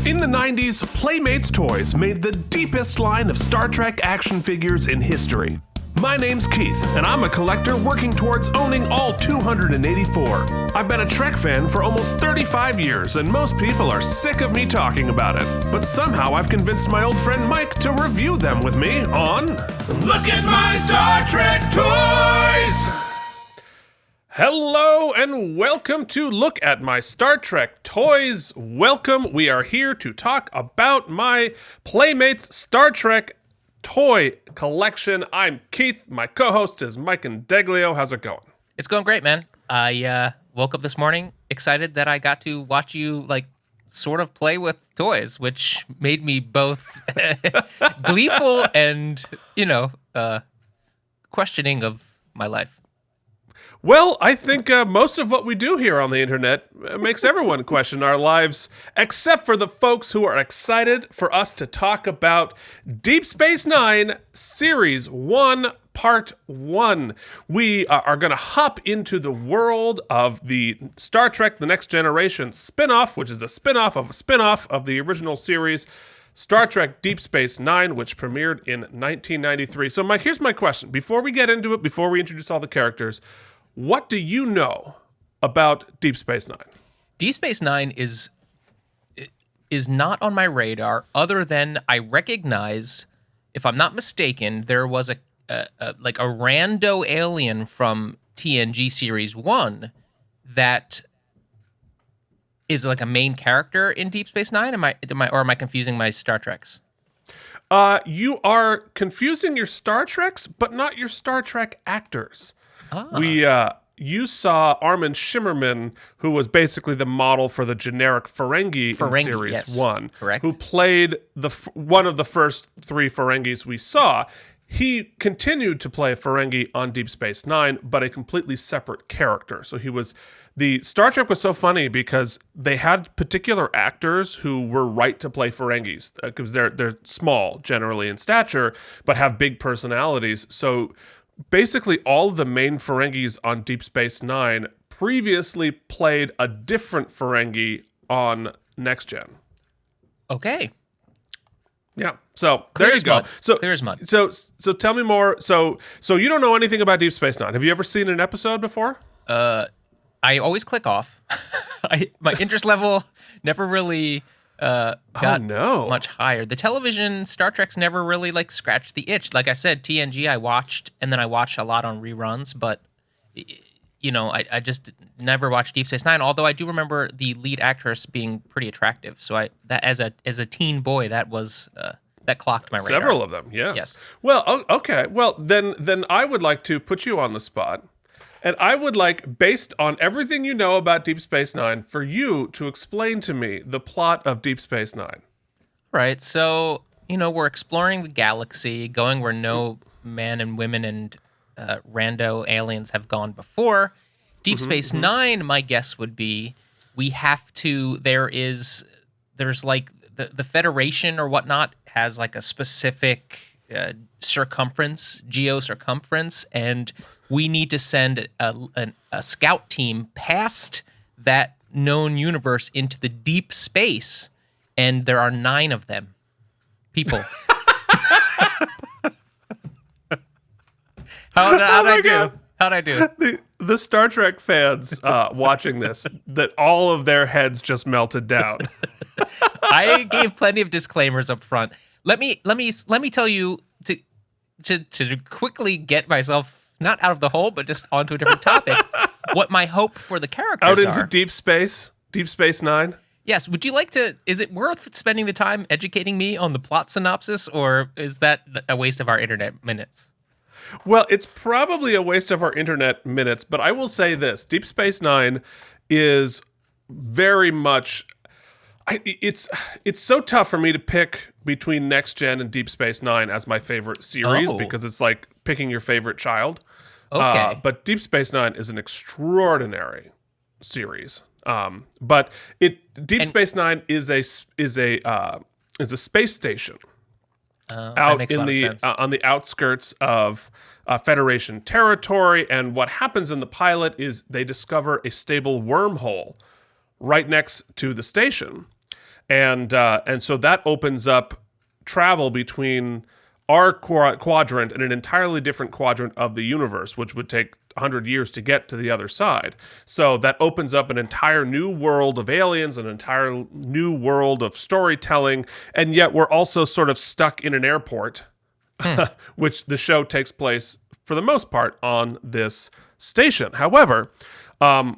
In the 90s, Playmates Toys made the deepest line of Star Trek action figures in history. My name's Keith, and I'm a collector working towards owning all 284. I've been a Trek fan for almost 35 years, and most people are sick of me talking about it. But somehow I've convinced my old friend Mike to review them with me on Look at My Star Trek Toys! Hello and welcome to Look at My Star Trek Toys. Welcome. We are here to talk about my Playmates Star Trek toy collection. I'm Keith. My co-host is Mike and Deglio. How's it going? It's going great, man. I woke up this morning excited that I got to watch you sort of play with toys, which made me both gleeful and, questioning of my life. Well, I think most of what we do here on the internet makes everyone question our lives, except for the folks who are excited for us to talk about Deep Space Nine Series 1, Part 1. We are going to hop into the world of the Star Trek The Next Generation spin-off, which is a spin-off of the original series, Star Trek Deep Space Nine, which premiered in 1993. So, Mike, here's my question. Before we get into it, before we introduce all the characters, what do you know about Deep Space Nine? Deep Space Nine is not on my radar, other than I recognize, if I'm not mistaken, there was a rando alien from TNG Series 1 that is like a main character in Deep Space Nine. Am I confusing my Star Treks? You are confusing your Star Treks, but not your Star Trek actors. You saw Armin Shimerman, who was basically the model for the generic Ferengi in Series yes. 1, Correct. who played one of the first three Ferengis we saw. He continued to play a Ferengi on Deep Space Nine, but a completely separate character. So the Star Trek was so funny because they had particular actors who were right to play Ferengis because they're small generally in stature, but have big personalities. So basically, all of the main Ferengis on Deep Space Nine previously played a different Ferengi on Next Gen. Okay. Yeah. So Clear there you go. Mud. So clear as mud. So tell me more. So you don't know anything about Deep Space Nine. Have you ever seen an episode before? I always click off. My interest level never really got much higher. The television Star Trek's never really scratched the itch. Like I said, TNG I watched, and then I watched a lot on reruns, but I just never watched Deep Space Nine. Although I do remember the lead actress being pretty attractive. So as a teen boy, that was that clocked my radar. Several of them, yes. Well, okay. Well, then I would like to put you on the spot. And I would like, based on everything you know about Deep Space Nine, for you to explain to me the plot of Deep Space Nine. Right. So, we're exploring the galaxy, going where no men and women and rando aliens have gone before. Deep Space Nine, my guess would be, there's the Federation or whatnot has a specific geocircumference, and we need to send a scout team past that known universe into the deep space, and there are 9 of them. People. How'd I do? The Star Trek fans watching this, that all of their heads just melted down. I gave plenty of disclaimers up front. Let me tell you to quickly get myself not out of the hole, but just onto a different topic. What my hope for the characters out into Deep Space Nine? Yes. Would you like to, is it worth spending the time educating me on the plot synopsis, or is that a waste of our internet minutes? Well, it's probably a waste of our internet minutes, but I will say this. Deep Space Nine is very much... It's so tough for me to pick between Next Gen and Deep Space Nine as my favorite series because it's like picking your favorite child. Okay. But Deep Space Nine is an extraordinary series. But Deep Space Nine is a space station out in the on the outskirts of Federation territory, and what happens in the pilot is they discover a stable wormhole right next to the station. And so that opens up travel between our quadrant and an entirely different quadrant of the universe, which would take 100 years to get to the other side. So that opens up an entire new world of aliens, an entire new world of storytelling, and yet we're also sort of stuck in an airport, which the show takes place for the most part on this station. However,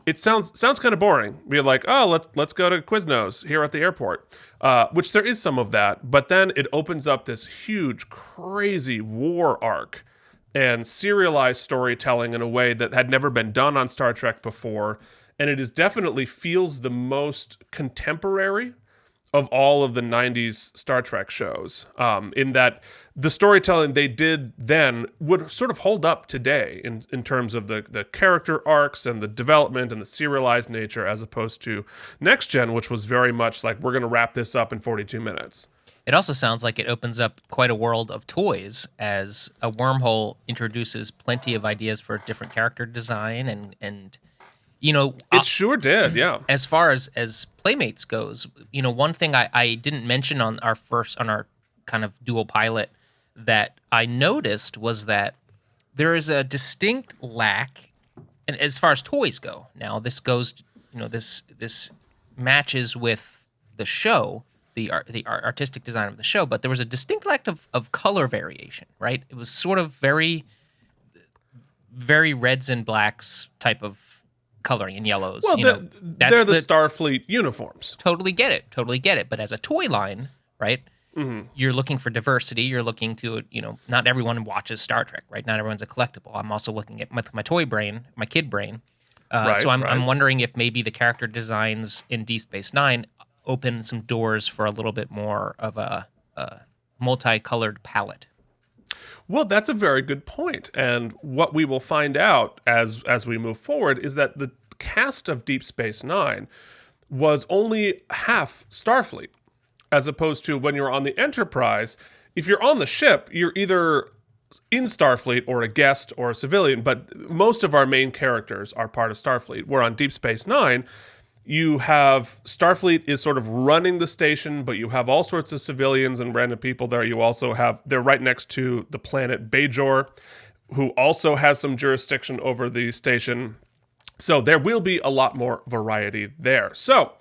it sounds kind of boring. We're like, oh, let's go to Quiznos here at the airport, which there is some of that. But then it opens up this huge, crazy war arc and serialized storytelling in a way that had never been done on Star Trek before. And it is definitely feels the most contemporary of all of the 90s Star Trek shows, in that the storytelling they did then would sort of hold up today in terms of the character arcs and the development and the serialized nature, as opposed to Next Gen, which was very much like, we're going to wrap this up in 42 minutes. It also sounds like it opens up quite a world of toys, as a wormhole introduces plenty of ideas for different character design and it sure did, yeah. As far as Playmates goes, one thing I didn't mention on our kind of dual pilot that I noticed was that there is a distinct lack, and as far as toys go. Now this goes, this matches with the show, the artistic design of the show, but there was a distinct lack of color variation, right? It was sort of very, very reds and blacks type of coloring, and yellows. Well, they're the Starfleet uniforms. Totally get it. But as a toy line, right? Mm-hmm. You're looking for diversity. You're looking to, not everyone watches Star Trek, right? Not everyone's a collectible. I'm also looking at my toy brain, my kid brain. So I'm wondering if maybe the character designs in Deep Space Nine open some doors for a little bit more of a multicolored palette. Well, that's a very good point. And what we will find out as we move forward is that the cast of Deep Space Nine was only half Starfleet, as opposed to when you're on the Enterprise. If you're on the ship, you're either in Starfleet or a guest or a civilian, but most of our main characters are part of Starfleet. Where on Deep Space Nine, you have Starfleet is sort of running the station, but you have all sorts of civilians and random people there. You also have, they're right next to the planet Bajor, who also has some jurisdiction over the station. So there will be a lot more variety there. So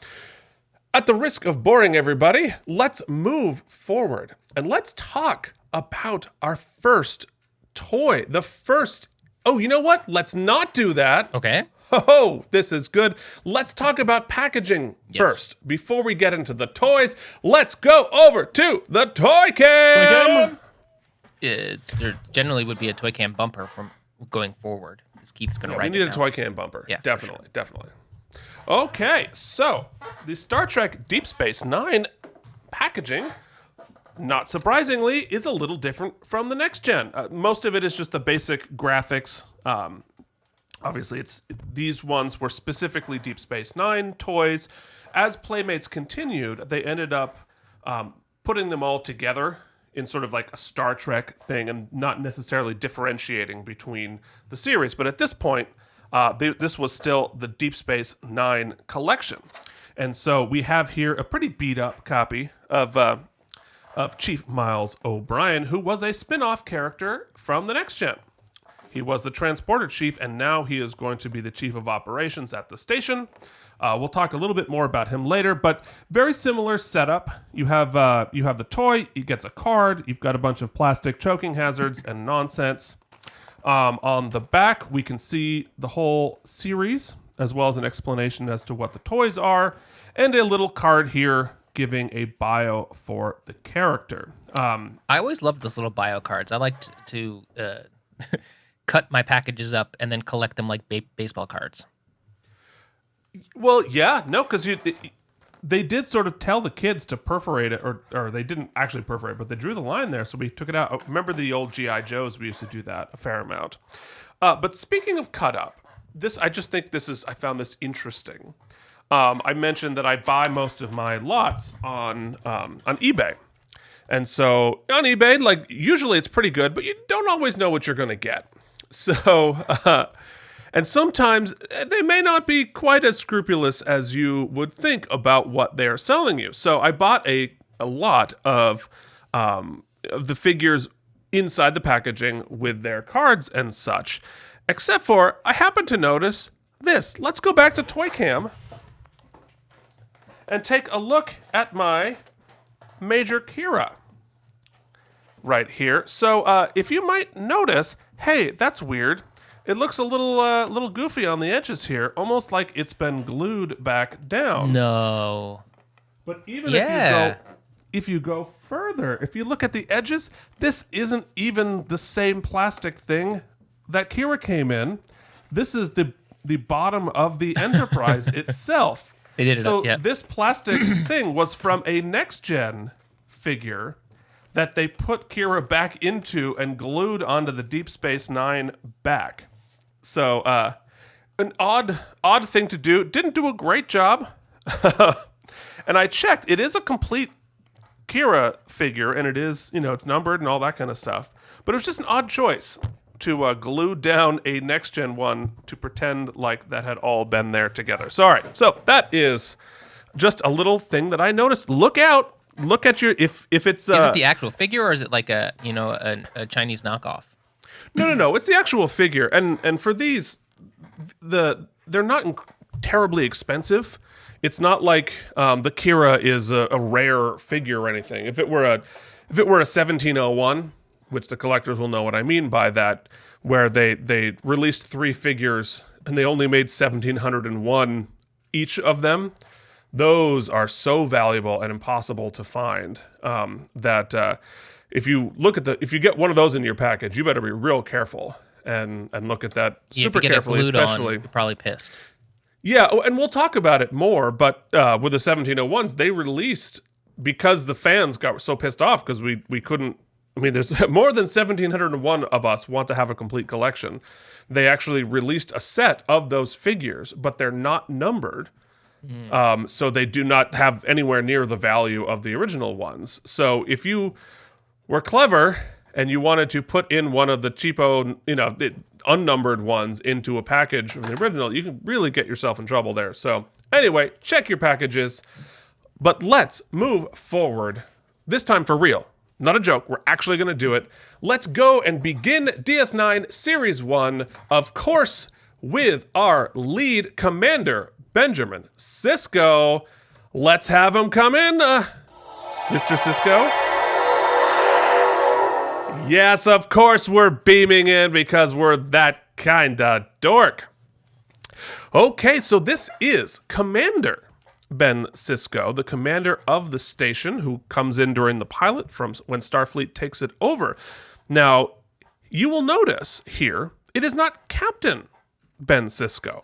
at the risk of boring everybody, let's move forward and let's talk about our first toy. Oh, you know what? Let's not do that. Okay. Oh, this is good. Let's talk about packaging first. Before we get into the toys, let's go over to the toy cam. There generally would be a toy cam bumper from going forward, because Keith's going to write it We need down. a toy cam bumper. Yeah, definitely. Okay, so the Star Trek Deep Space Nine packaging, not surprisingly, is a little different from the Next Gen. Most of it is just the basic graphics. Obviously, these ones were specifically Deep Space Nine toys. As Playmates continued, they ended up putting them all together in sort of like a Star Trek thing and not necessarily differentiating between the series. But at this point, this was still the Deep Space Nine collection. And so we have here a pretty beat-up copy of Chief Miles O'Brien, who was a spin-off character from the Next Gen. He was the transporter chief, and now he is going to be the chief of operations at the station. We'll talk a little bit more about him later, but very similar setup. You have the toy. He gets a card. You've got a bunch of plastic choking hazards and nonsense. On the back, we can see the whole series, as well as an explanation as to what the toys are, and a little card here giving a bio for the character. I always loved those little bio cards. I liked to cut my packages up and then collect them like baseball cards. Well, yeah, no, because they did sort of tell the kids to perforate it, or they didn't actually perforate, but they drew the line there, so we took it out. Remember the old G.I. Joes? We used to do that a fair amount. But speaking of cut up, I just think I found this interesting. I mentioned that I buy most of my lots on eBay. And so on eBay, like usually it's pretty good, but you don't always know what you're going to get. So, And sometimes they may not be quite as scrupulous as you would think about what they're selling you. So I bought a lot of the figures inside the packaging with their cards and such. Except for, I happened to notice this. Let's go back to Toy Cam and take a look at my Major Kira right here. So if you might notice, hey, that's weird. It looks a little goofy on the edges here, almost like it's been glued back down. No. But even if you go further, if you look at the edges, this isn't even the same plastic thing that Kira came in. This is the bottom of the Enterprise itself. They did it so up, yeah. This plastic thing was from a next-gen figure that they put Kira back into and glued onto the Deep Space Nine back. So an odd thing to do. Didn't do a great job. And I checked. It is a complete Kira figure, and it is, it's numbered and all that kind of stuff. But it was just an odd choice to glue down a next-gen one to pretend like that had all been there together. Sorry. So that is just a little thing that I noticed. Look out. Look at your, if it's... is it the actual figure, or is it like a Chinese knockoff? No. It's the actual figure. And for these, they're not terribly expensive. It's not like the Kira is a rare figure or anything. If it were a 1701, which the collectors will know what I mean by that, where they released 3 figures and they only made 1,701 each of them, those are so valuable and impossible to find that if you get one of those in your package, you better be real careful and look at that super carefully, especially. You're probably pissed. Yeah, and we'll talk about it more, but with the 1701s, they released, because the fans got so pissed off because we couldn't, there's more than 1,701 of us want to have a complete collection. They actually released a set of those figures, but they're not numbered, so they do not have anywhere near the value of the original ones. So if you were clever and you wanted to put in one of the cheapo, unnumbered ones into a package from the original, you can really get yourself in trouble there. So anyway, check your packages. But let's move forward. This time for real. Not a joke. We're actually going to do it. Let's go and begin DS9 Series 1, of course, with our lead commander, Benjamin Sisko. Let's have him come in, Mr. Sisko. Yes, of course we're beaming in because we're that kind of dork. Okay, so this is Commander Ben Sisko, the commander of the station, who comes in during the pilot from when Starfleet takes it over. Now, you will notice here, it is not Captain Ben Sisko.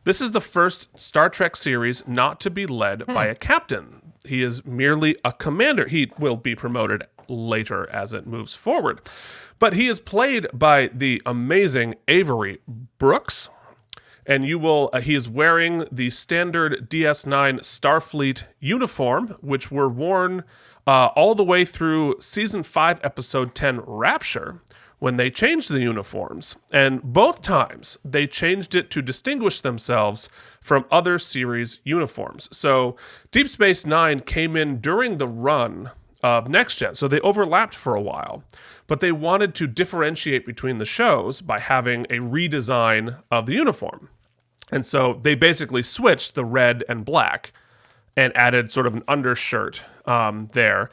This is the first Star Trek series not to be led by a captain. He is merely a commander. He will be promoted later as it moves forward. But he is played by the amazing Avery Brooks. And he is wearing the standard DS9 Starfleet uniform, which were worn all the way through Season 5, Episode 10, Rapture, when they changed the uniforms. And both times, they changed it to distinguish themselves from other series uniforms. So Deep Space Nine came in during the run of Next Gen, so they overlapped for a while. But they wanted to differentiate between the shows by having a redesign of the uniform. And so they basically switched the red and black and added sort of an undershirt there.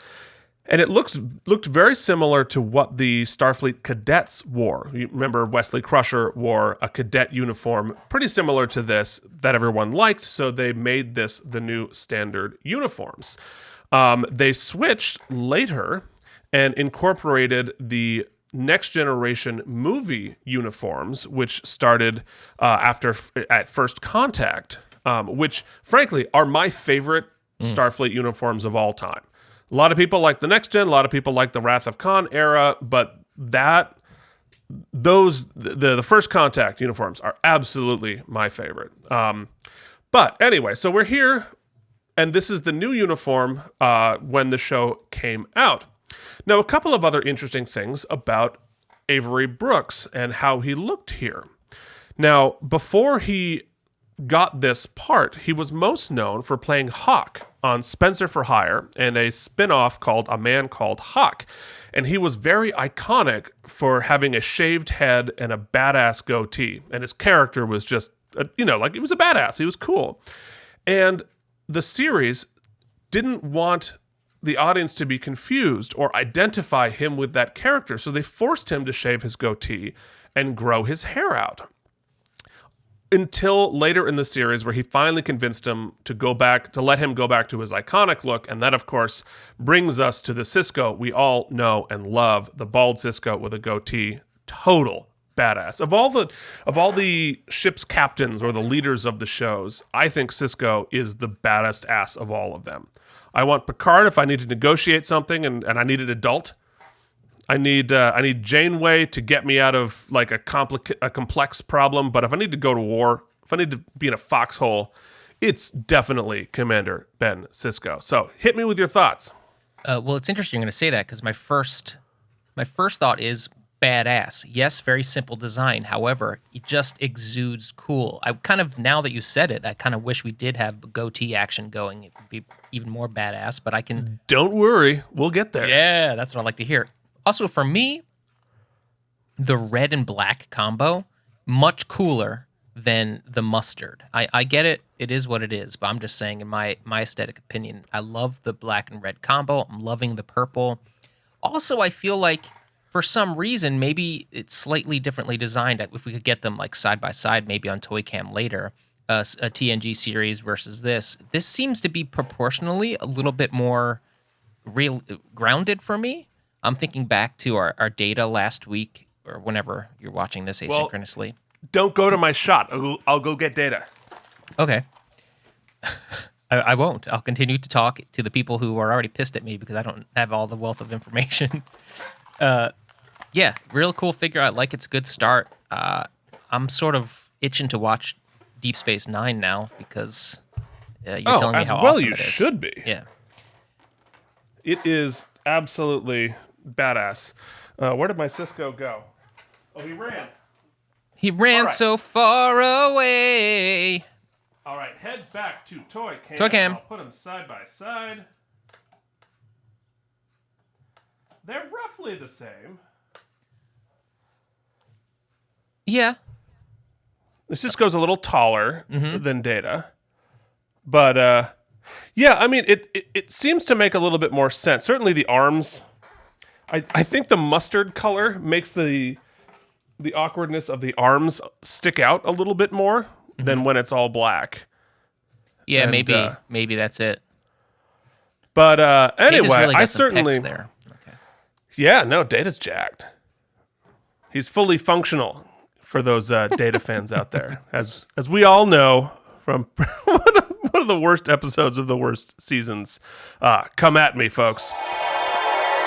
And it looked very similar to what the Starfleet cadets wore. You remember Wesley Crusher wore a cadet uniform pretty similar to this that everyone liked, so they made this the new standard uniforms. They switched later and incorporated the Next Generation movie uniforms, which started at First Contact, which frankly are my favorite Starfleet uniforms of all time. A lot of people like the Next Gen, a lot of people like the Wrath of Khan era, but the First Contact uniforms are absolutely my favorite. But anyway, so we're here, and this is the new uniform when the show came out. Now, a couple of other interesting things about Avery Brooks and how he looked here. Now, before he got this part, he was most known for playing Hawk on Spencer for Hire and a spin-off called A Man Called Hawk. And he was very iconic for having a shaved head and a badass goatee. And his character was just, he was a badass. He was cool. And the series didn't want the audience to be confused or identify him with that character. So they forced him to shave his goatee and grow his hair out. Until later in the series where he finally convinced him to let him go back to his iconic look. And that, of course, brings us to the Sisko we all know and love, the bald Sisko with a goatee. Total badass. Of all the ship's captains or the leaders of the shows, I think Sisko is the baddest ass of all of them. I want Picard if I need to negotiate something and I need an adult. I need Janeway to get me out of like a complex problem. But if I need to go to war, if I need to be in a foxhole, it's definitely Commander Ben Sisko. So hit me with your thoughts. Well, it's interesting you're going to say that because my first thought is badass. Yes, very simple design. However, it just exudes cool. I kind of, now that you said it, I kind of wish we did have goatee action going. It would be even more badass. But I can. Don't worry, we'll get there. Yeah, that's what I like to hear. Also, for me, the red and black combo, much cooler than the mustard. I get it. It is what it is. But I'm just saying, in my aesthetic opinion, I love the black and red combo. I'm loving the purple. Also, I feel like, for some reason, maybe it's slightly differently designed. If we could get them like side by side, maybe on Toy Cam later, a TNG series versus this seems to be proportionally a little bit more real grounded for me. I'm thinking back to our data last week, or whenever you're watching this asynchronously. Well, don't go to my shot. I'll go get data. Okay. I won't. I'll continue to talk to the people who are already pissed at me because I don't have all the wealth of information. Yeah, real cool figure. I like it's a good start. I'm sort of itching to watch Deep Space Nine now because you're telling me how awesome it is. You should be. Yeah. It is absolutely badass. Where did my Sisko go? Oh, he ran. He ran so far away. All right, head back to Toy Cam. Toy Cam. I'll put them side by side. They're roughly the same. Yeah. The Sisko's a little taller than Data. But, yeah, I mean, it seems to make a little bit more sense. Certainly the arms. I think the mustard color makes the awkwardness of the arms stick out a little bit more than when it's all black. Yeah, and, maybe that's it. But anyway, really I certainly there. Okay. Yeah, no, Data's jacked. He's fully functional for those Data fans out there, as we all know from one of the worst episodes of the worst seasons. Come at me, folks.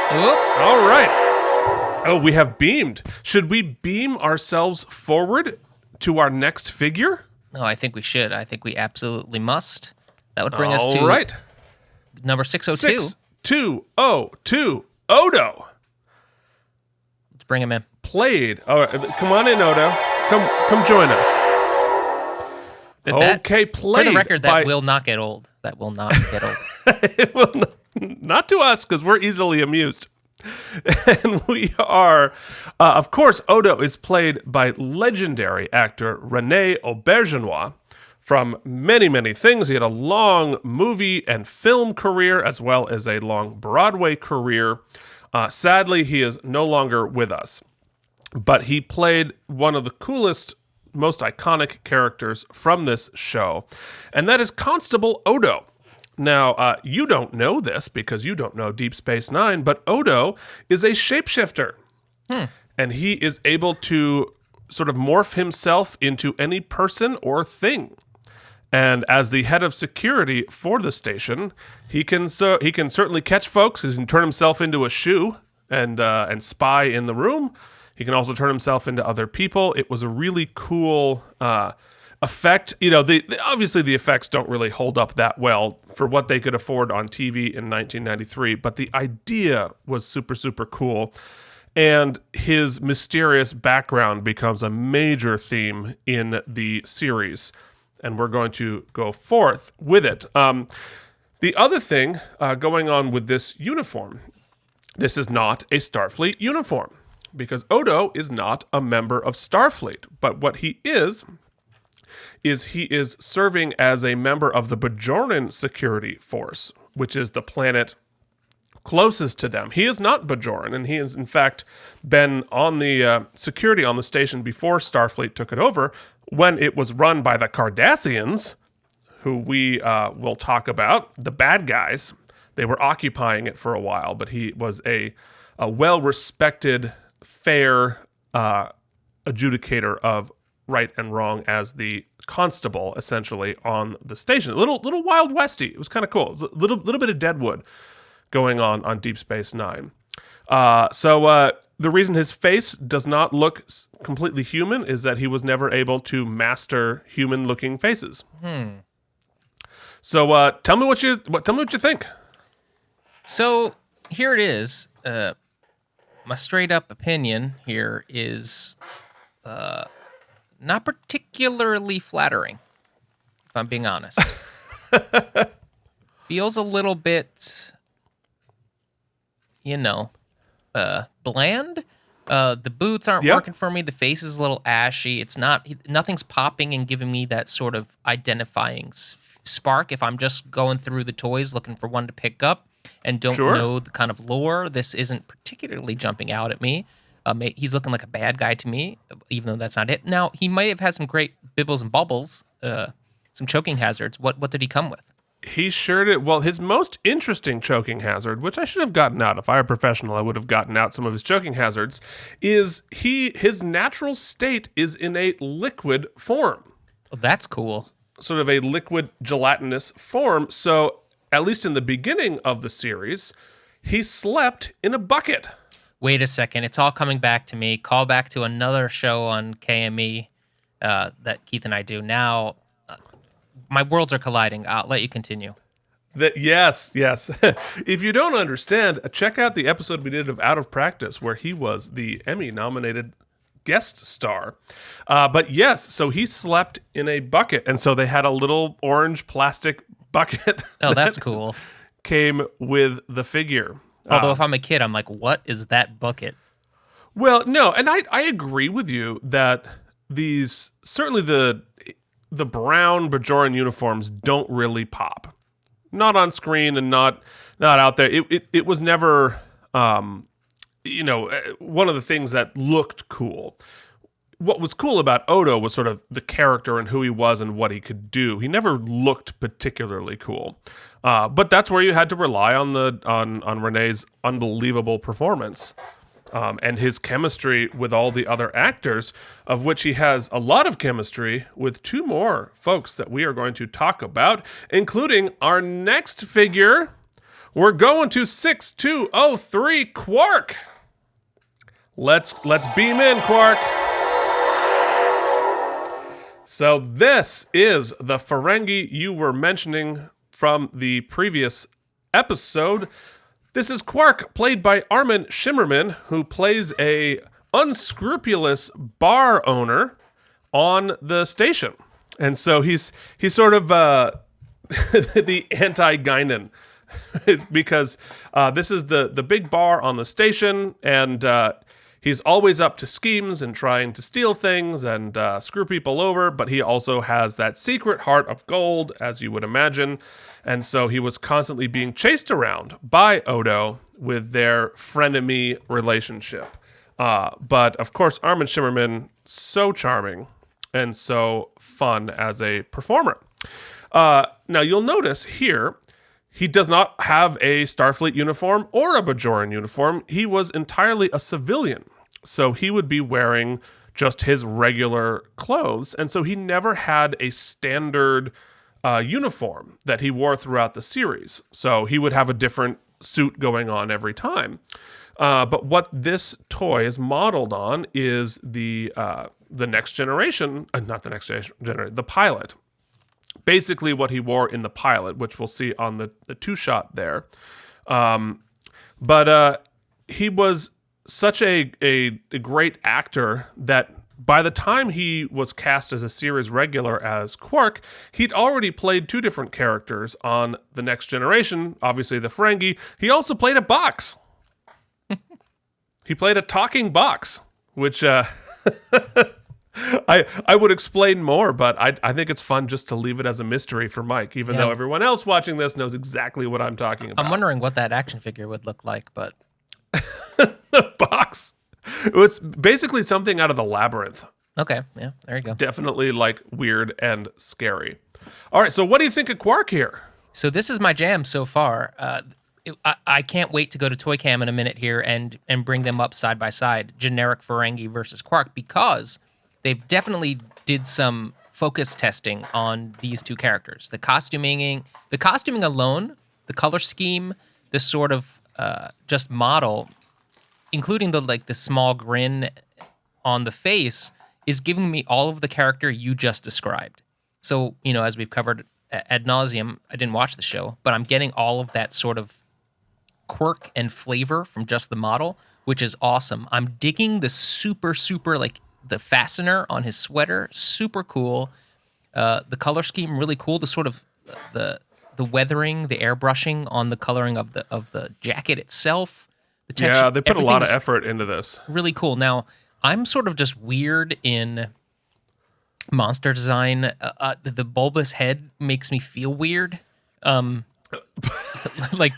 Oop. All right. Oh, we have beamed. Should we beam ourselves forward to our next figure? No, I think we should. I think we absolutely must. That would bring us to number 602. 6202, Odo. Let's bring him in. Played. All right, come on in, Odo. Come join us. Played. For the record, that will not get old. That will not get old. It will not to us, because we're easily amused. And we are, of course, Odo is played by legendary actor Rene Auberjonois from many, many things. He had a long movie and film career as well as a long Broadway career. Sadly, he is no longer with us. But he played one of the coolest, most iconic characters from this show, and that is Constable Odo. Now, you don't know this because you don't know Deep Space Nine, but Odo is a shapeshifter. And he is able to sort of morph himself into any person or thing. And as the head of security for the station, he can certainly catch folks. He can turn himself into a shoe and spy in the room. He can also turn himself into other people. It was a really cool effect. You know, obviously the effects don't really hold up that well for what they could afford on TV in 1993, but the idea was super, super cool. And his mysterious background becomes a major theme in the series. And we're going to go forth with it. The other thing going on with this uniform, this is not a Starfleet uniform, because Odo is not a member of Starfleet. But what he is he is serving as a member of the Bajoran Security Force, which is the planet closest to them. He is not Bajoran, and he has, in fact, been on the security on the station before Starfleet took it over, when it was run by the Cardassians, who we will talk about, the bad guys. They were occupying it for a while, but he was a well-respected, fair adjudicator of right and wrong as the constable, essentially, on the station. A little Wild Westy. It was kind of cool. A little bit of Deadwood going on Deep Space Nine. So the reason his face does not look completely human is that he was never able to master human-looking faces. So tell me what you think. So here it is. My straight-up opinion here is not particularly flattering, if I'm being honest. Feels a little bit, bland. The boots aren't working for me. The face is a little ashy. Nothing's popping and giving me that sort of identifying spark. If I'm just going through the toys looking for one to pick up and don't know the kind of lore, this isn't particularly jumping out at me. He's looking like a bad guy to me, even though that's not it. Now, he might have had some great bibbles and bubbles, some choking hazards. What did he come with? He sure did. Well, his most interesting choking hazard, which I should have gotten out. If I were a professional, I would have gotten out some of his choking hazards, is his natural state is in a liquid form. Oh, that's cool. Sort of a liquid gelatinous form. So, at least in the beginning of the series, he slept in a bucket. Wait a second. It's all coming back to me. Call back to another show on KME that Keith and I do. Now, my worlds are colliding. I'll let you continue. Yes. If you don't understand, check out the episode we did of Out of Practice, where he was the Emmy-nominated guest star. But yes, so he slept in a bucket, and so they had a little orange plastic bucket. Oh, that's cool. Came with the figure. Although if I'm a kid, I'm like, what is that bucket? Well, no, and I agree with you that these, certainly the brown Bajoran uniforms don't really pop. Not on screen and not out there. It was never, one of the things that looked cool. What was cool about Odo was sort of the character and who he was and what he could do. He never looked particularly cool. But that's where you had to rely on on Rene's unbelievable performance and his chemistry with all the other actors, of which he has a lot of chemistry with two more folks that we are going to talk about, including our next figure. We're going to 6203 Quark. Let's beam in, Quark. So this is the Ferengi you were mentioning from the previous episode. This is Quark, played by Armin Shimerman, who plays a unscrupulous bar owner on the station. And so he's sort of the anti-Guinan, because this is the big bar on the station, and he's always up to schemes and trying to steal things and screw people over, but he also has that secret heart of gold, as you would imagine. And so he was constantly being chased around by Odo with their frenemy relationship. But of course, Armin Shimerman, so charming and so fun as a performer. Now you'll notice here, he does not have a Starfleet uniform or a Bajoran uniform. He was entirely a civilian. So he would be wearing just his regular clothes. And so he never had a standard uniform that he wore throughout the series. So he would have a different suit going on every time. But what this toy is modeled on is the next generation, not the next generation, the pilot. Basically what he wore in the pilot, which we'll see on the two-shot there. But he was such a great actor that by the time he was cast as a series regular as Quark, he'd already played 2 different characters on The Next Generation, obviously the Ferengi. He also played a box. He played a talking box, which I would explain more, but I think it's fun just to leave it as a mystery for Mike, even though everyone else watching this knows exactly what I'm talking about. I'm wondering what that action figure would look like, but... The box. It's basically something out of the Labyrinth. Okay, yeah, there you go. Definitely like weird and scary. All right, so what do you think of Quark here? So this is my jam so far. I can't wait to go to Toy Cam in a minute here and bring them up side by side, generic Ferengi versus Quark, because they've definitely did some focus testing on these 2 characters. The costuming alone, the color scheme, the sort of just model, including the small grin on the face, is giving me all of the character you just described. So, as we've covered ad nauseum, I didn't watch the show, but I'm getting all of that sort of quirk and flavor from just the model, which is awesome. I'm digging the super, the fastener on his sweater, super cool. The color scheme, really cool. The sort of the weathering, the airbrushing on the coloring of the jacket itself. The texture, yeah, they put a lot of effort into this. Really cool. Now, I'm sort of just weird in monster design. The bulbous head makes me feel weird. Like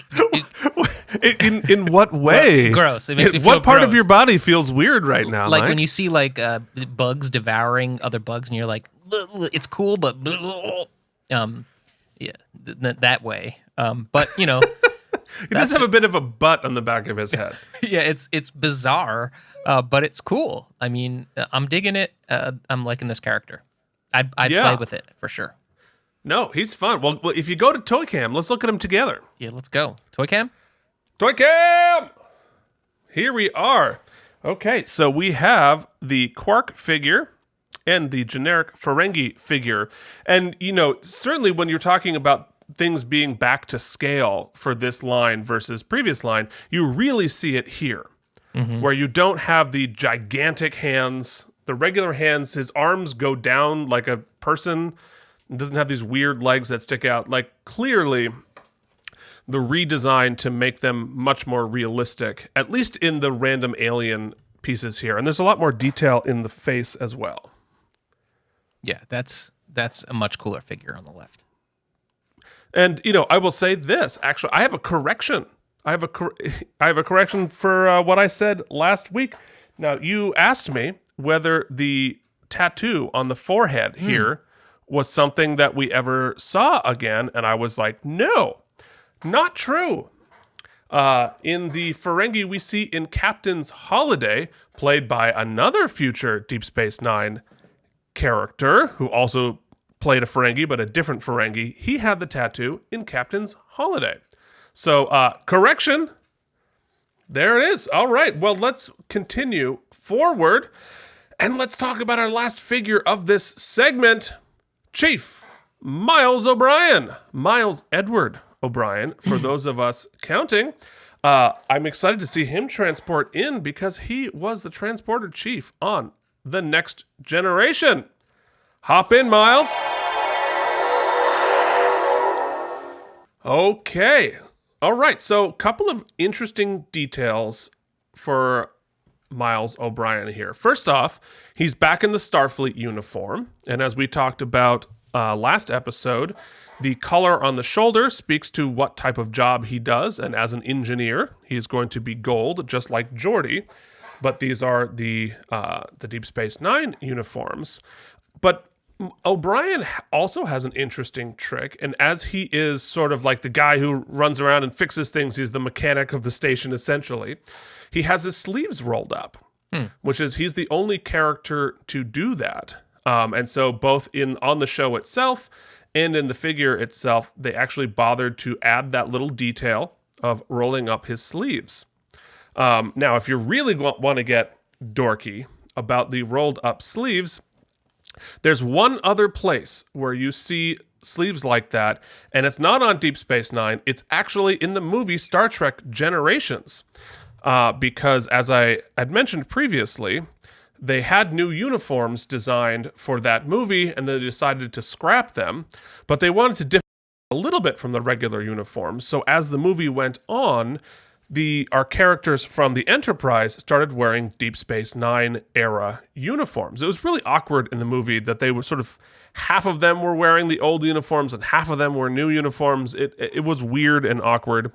in what way? Gross. It makes me feel what part gross. of your body feels weird right now? Like Mike? when you see bugs devouring other bugs, and you're like, it's cool, but yeah, that way. But he does have a bit of a butt on the back of his head. Yeah, it's bizarre, but it's cool. I mean, I'm digging it. I'm liking this character. I'd play with it for sure. No, he's fun. Well, if you go to Toy Cam, let's look at him together. Yeah, let's go. Toy Cam? Toy Cam! Here we are. Okay, so we have the Quark figure and the generic Ferengi figure. And, certainly when you're talking about things being back to scale for this line versus previous line, you really see it here, where you don't have the gigantic hands, the regular hands, his arms go down like a person. It doesn't have these weird legs that stick out. Like, clearly, the redesign to make them much more realistic, at least in the random alien pieces here. And there's a lot more detail in the face as well. Yeah, that's a much cooler figure on the left. And, I will say this. Actually, I have a correction. I have a correction for what I said last week. Now, you asked me whether the tattoo on the forehead here was something that we ever saw again, and I was like, no, not true. In the Ferengi we see in Captain's Holiday, played by another future Deep Space Nine character, who also played a Ferengi, but a different Ferengi, he had the tattoo in Captain's Holiday. So, correction. There it is. All right, well, let's continue forward, and let's talk about our last figure of this segment, Chief Miles O'Brien. Miles Edward O'Brien, for those of us counting. I'm excited to see him transport in because he was the transporter chief on The Next Generation. Hop in, Miles. Okay. All right. So, a couple of interesting details for Miles O'Brien here. First off, he's back in the Starfleet uniform. And as we talked about last episode, the color on the shoulder speaks to what type of job he does. And as an engineer, he's going to be gold, just like Geordi. But these are the Deep Space Nine uniforms. But O'Brien also has an interesting trick. And as he is sort of like the guy who runs around and fixes things, he's the mechanic of the station, essentially. He has his sleeves rolled up, which is he's the only character to do that. And so both on the show itself and in the figure itself, they actually bothered to add that little detail of rolling up his sleeves. Now, if you really want to get dorky about the rolled up sleeves, there's one other place where you see sleeves like that, and it's not on Deep Space Nine. It's actually in the movie Star Trek Generations. because, as I had mentioned previously, they had new uniforms designed for that movie, and they decided to scrap them, but they wanted to differ a little bit from the regular uniforms. So as the movie went on, our characters from the Enterprise started wearing Deep Space Nine era uniforms. It was really awkward in the movie that they were sort of, half of them were wearing the old uniforms and half of them were new uniforms. It was weird and awkward.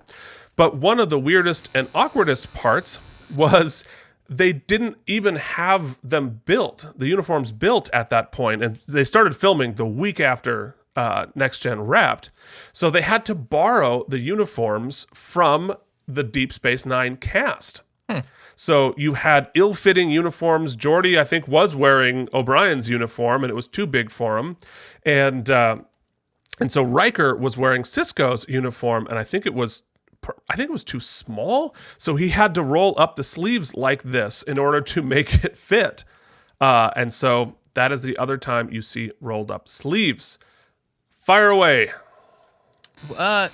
But one of the weirdest and awkwardest parts was they didn't even have them built, the uniforms built at that point, and they started filming the week after Next Gen wrapped. So they had to borrow the uniforms from the Deep Space Nine cast. So you had ill-fitting uniforms. Geordi, I think, was wearing O'Brien's uniform, and it was too big for him. And so Riker was wearing Sisko's uniform, and I think it was too small, so he had to roll up the sleeves like this in order to make it fit. And so that is the other time you see rolled up sleeves. Fire away. I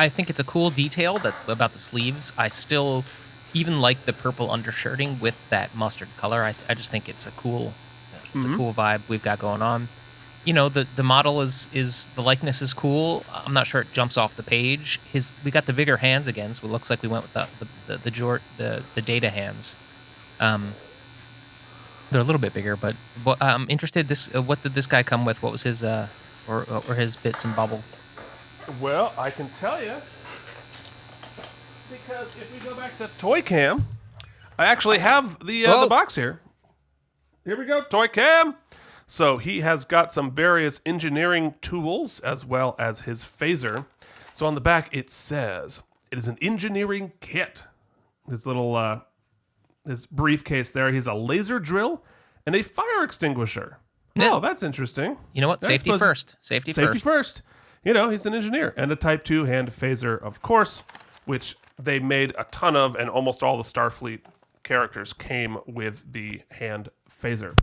think it's a cool detail about the sleeves. I still even like the purple undershirting with that mustard color. I just think it's a cool vibe we've got going on. You know, the model is the likeness is cool. I'm not sure it jumps off the page. We got the bigger hands again, so it looks like we went with the Data hands. They're a little bit bigger, but I'm interested. What did this guy come with? What was his or his bits and bubbles? Well, I can tell you, because if we go back to Toy Cam, I actually have the box here. Here we go, Toy Cam. So he has got some various engineering tools as well as his phaser. So on the back it says it is an engineering kit. His little his briefcase there. He's a laser drill and a fire extinguisher. Yeah. Oh, that's interesting. You know what? Safety first. Safety first. You know, he's an engineer. And a Type 2 hand phaser, of course, which they made a ton of, and almost all the Starfleet characters came with the hand phaser.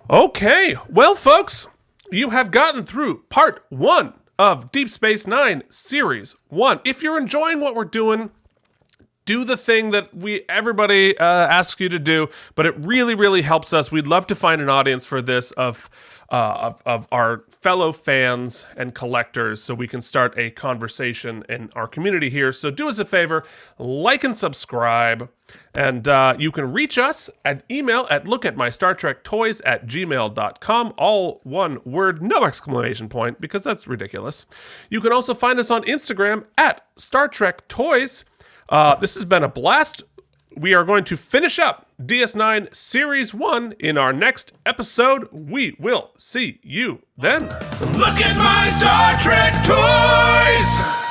Okay, well, folks, you have gotten through part 1 of Deep Space Nine Series 1. If you're enjoying what we're doing, do the thing that everybody asks you to do, but it really, really helps us. We'd love to find an audience for this of our fellow fans and collectors, so we can start a conversation in our community here. So do us a favor, like and subscribe, and you can reach us at email at lookatmystartrektoys@gmail.com, all one word, no exclamation point, because that's ridiculous. You can also find us on Instagram at Star Trek Toys. This has been a blast. We are going to finish up DS9 Series 1 in our next episode. We will see you then. Look at my Star Trek toys!